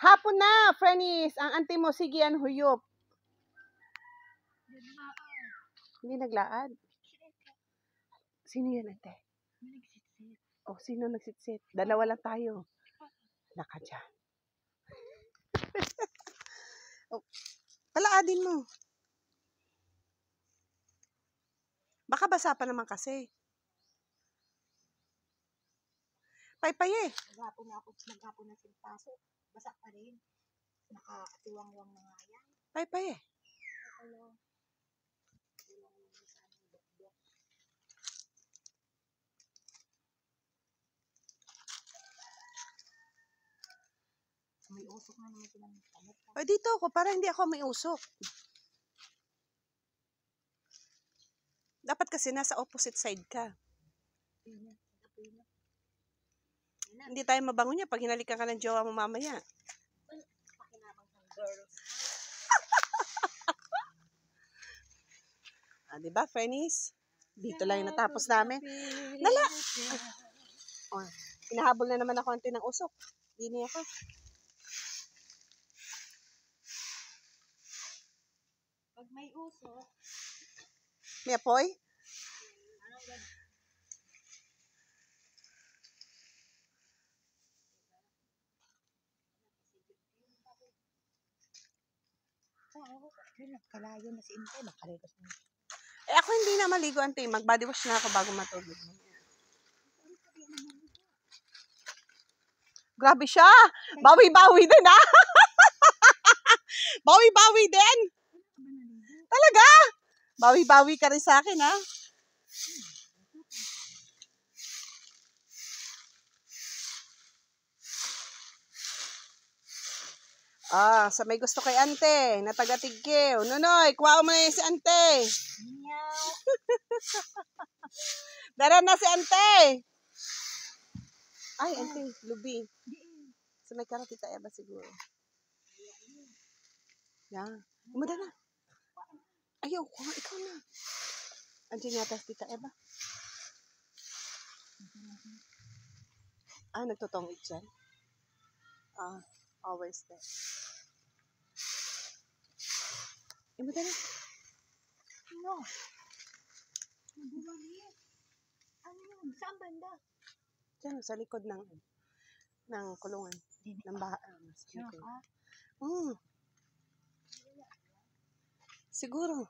Hapon na, Frenis. Ang auntie mo, sige, ang huyop. Hindi naglaad. Sino yan, ante? Oh, sino nagsitsit? Dalawa lang tayo. Naka dyan. Oh, palaadin mo. Baka basa pa naman kasi. Paypay eh. Maghapon na silpaso. Basa pa rin. Nakatuwang-wang na nga yan. Paypay eh. May usok na naman sila ng kamot. O dito ako, para hindi ako may usok. Dapat kasi nasa opposite side ka. Hindi tayo mabango niya pag hinalikan ka ng jowa mo mamaya. Pakinabang ng girls. Diba, Frenis? Dito lang yung natapos namin. Nala! Oh, hinahabol na naman ako ng usok. Di niya ako. Pag may usok, May apoy? kalayo na si Inte, nakalipas na. Ako hindi na maligo, ante. Mag-body wash na ako bago matulog. Grabe siya! Bawi-bawi din, ha? Bawi-bawi din! Talaga? Bawi-bawi ka rin sa akin, ha? Sa may gusto kay ante, na taga-Tigkiw. Nunoy, kuha mo na yun si ante. Meow. Dara na si ante. Ay, ante, lubi. Sa may karo tita Eva siguro. Yan. Umada na. Ayaw, ikaw na. Andiyan yata si tita Eva. Nagtutongit dyan. Always there. Umada na. No. Ano yun? Saan banda? Diyan, sa likod ng kulungan. Ng bahay. Sure ka? Siguro.